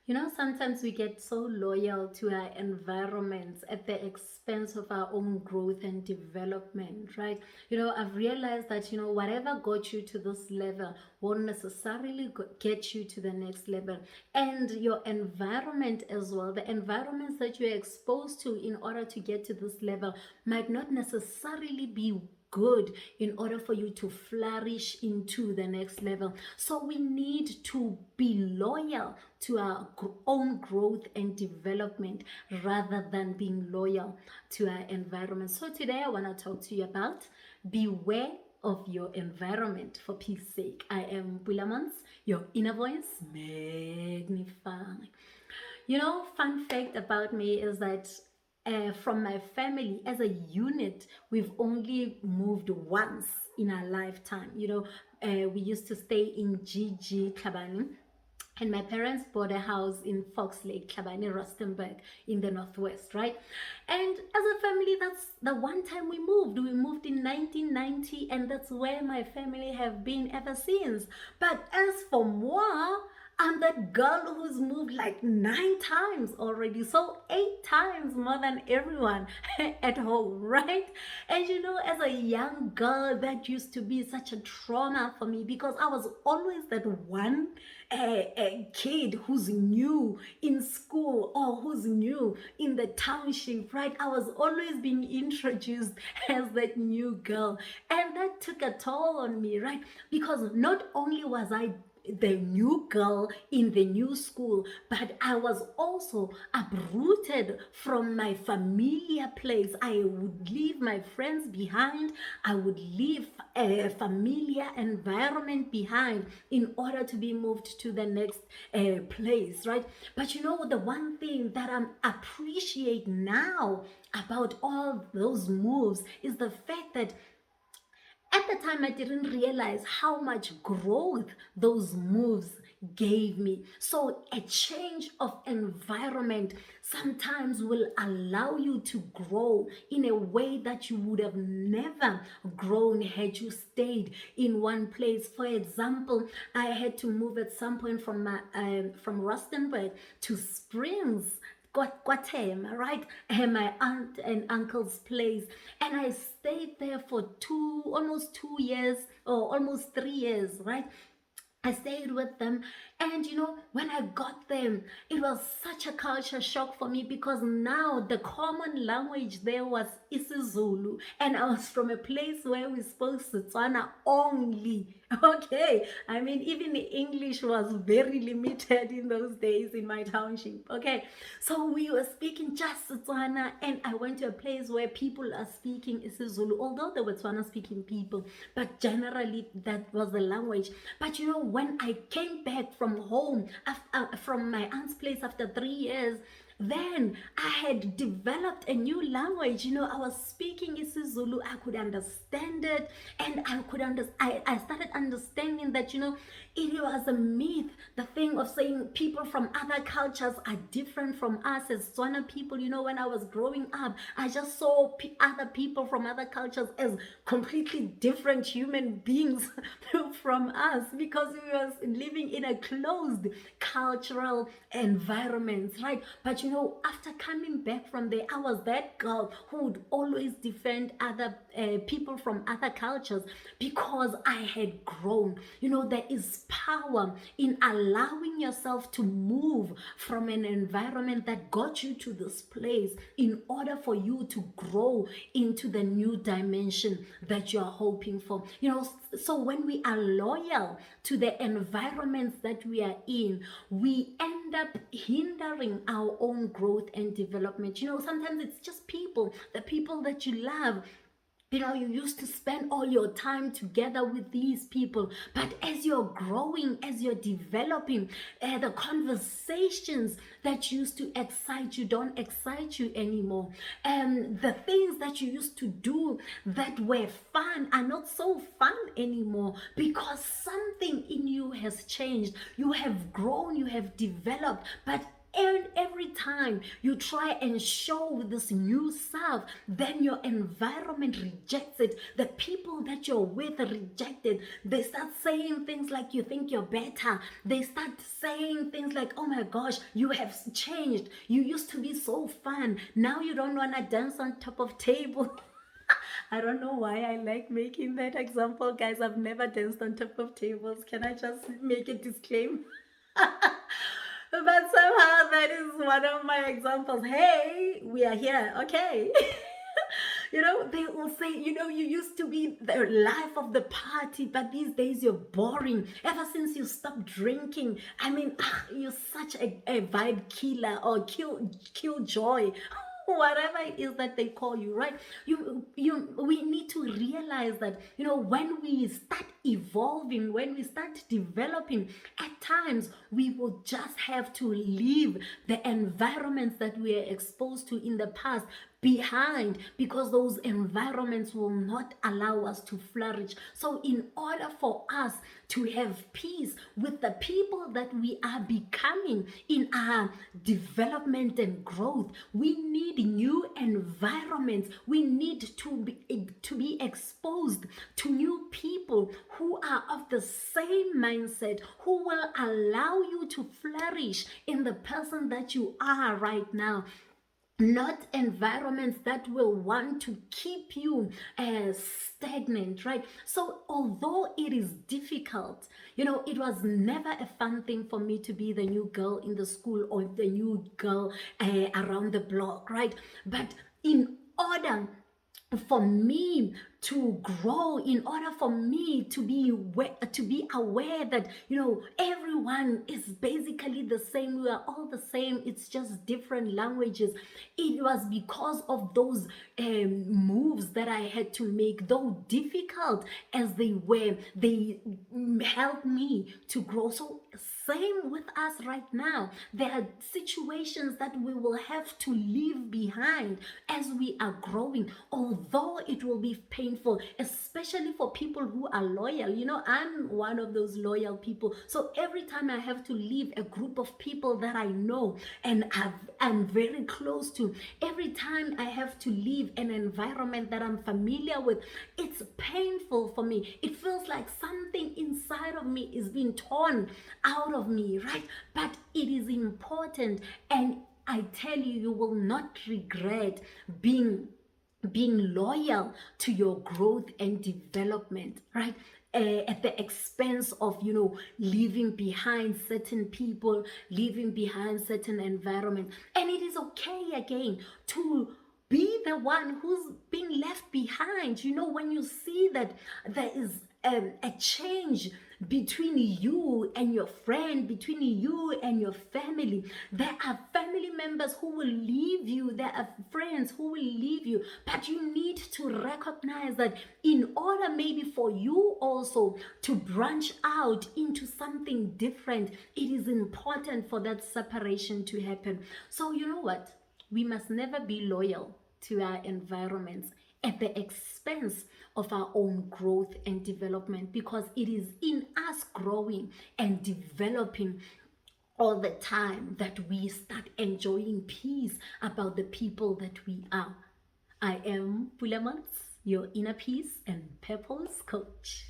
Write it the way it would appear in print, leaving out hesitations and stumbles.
Sometimes we get so loyal to our environments at the expense of our own growth and development, right? I've realized that, whatever got you to this level won't necessarily get you to the next level. And your environment as well, the environments that you're exposed to in order to get to this level might not necessarily be good in order for you to flourish into the next level. So we need to be loyal to our own growth and development rather than being loyal to our environment. So today I want to talk to you about beware of your environment, for peace sake. I am Pulaa Montz, your inner voice magnifying. Fun fact about me is that from my family as a unit, we've only moved once in our lifetime. We used to stay in GG Tlhabane, and my parents bought a house in Fox Lake, Tlhabane, Rustenburg in the northwest, right? And as a family, that's the one time we moved. We moved in 1990, and that's where my family have been ever since. But as for moi, I'm that girl who's moved like 9 times already. So 8 times more than everyone at home, right? And as a young girl, that used to be such a trauma for me because I was always that one kid who's new in school or who's new in the township, right? I was always being introduced as that new girl. And that took a toll on me, right? Because not only was I the new girl in the new school, but I was also uprooted from my familiar place. I would leave my friends behind. I would leave a familiar environment behind in order to be moved to the next place, right? But the one thing that I appreciate now about all those moves is the fact that at the time, I didn't realize how much growth those moves gave me. So a change of environment sometimes will allow you to grow in a way that you would have never grown had you stayed in one place. For example, I had to move at some point from Rustenburg to Springs, Guatemala, right? And my aunt and uncle's place. And I stayed there for almost 2 years or almost 3 years, right? I stayed with them, and when I got them, it was such a culture shock for me because now the common language there was isiZulu, and I was from a place where we spoke Setswana only. Okay, I mean, even English was very limited in those days in my township. Okay, so we were speaking just Setswana, and I went to a place where people are speaking isiZulu, although there were Tswana speaking people, but generally that was the language. But when I came back from home, from my aunt's place after 3 years, then I had developed a new language. I was speaking isiZulu. I could understand it, and I started understanding that it was a myth, the thing of saying people from other cultures are different from us as Tswana people. When I was growing up, I just saw other people from other cultures as completely different human beings from us because we were living in a closed cultural environment, right? But after coming back from there, I was that girl who would always defend other people from other cultures because I had grown. There is power in allowing yourself to move from an environment that got you to this place in order for you to grow into the new dimension that you're hoping for. So when we are loyal to the environments that we are in, we end up hindering our own growth and development. Sometimes it's just people, the people that you love. You used to spend all your time together with these people, but as you're growing, as you're developing, the conversations that used to excite you don't excite you anymore. The things that you used to do that were fun are not so fun anymore because something in you has changed. You have grown, you have developed, but And every time you try and show this new self, then your environment rejects it. The people that you're with reject it. They start saying things like, you think you're better. They start saying things like, oh my gosh, you have changed. You used to be so fun. Now you don't want to dance on top of table. I don't know why I like making that example, guys. I've never danced on top of tables. Can I just make a disclaimer? But somehow that is one of my examples. Hey, we are here, okay. They will say, you used to be the life of the party, but these days you're boring. Ever since you stopped drinking, I mean, you're such a vibe killer or kill joy. Whatever it is that they call you, right? We need to realize that, when we start evolving, when we start developing, at times we will just have to leave the environments that we are exposed to in the past behind, because those environments will not allow us to flourish. So in order for us to have peace with the people that we are becoming in our development and growth, we need new environments. We need to be exposed to new people who are of the same mindset, who will allow you to flourish in the person that you are right now. Not environments that will want to keep you stagnant, right? So although it is difficult, it was never a fun thing for me to be the new girl in the school or the new girl around the block, right? But in order for me to grow, in order for me to be aware that everyone is basically the same, we are all the same, it's just different languages, it was because of those moves that I had to make, though difficult as they were, they helped me to grow. So same with us right now. There are situations that we will have to leave behind as we are growing, although it will be painful, especially for people who are loyal. I'm one of those loyal people. So every time I have to leave a group of people that I know and I'm very close to, every time I have to leave an environment that I'm familiar with, it's painful for me. It feels like something inside of me is being torn out of me, right? But it is important, and I tell you, you will not regret being loyal to your growth and development, right? At the expense of leaving behind certain people, leaving behind certain environment. And it is okay again to be the one who's being left behind. When you see that there is a change between you and your friend, between you and your family. There are family members who will leave you. There are friends who will leave you. But you need to recognize that in order maybe for you also to branch out into something different, it is important for that separation to happen. So you know what? We must never be loyal to our environments at the expense of our own growth and development, because it is in us growing and developing all the time that we start enjoying peace about the people that we are. I am Pulaa Montz, your inner peace and purpose coach.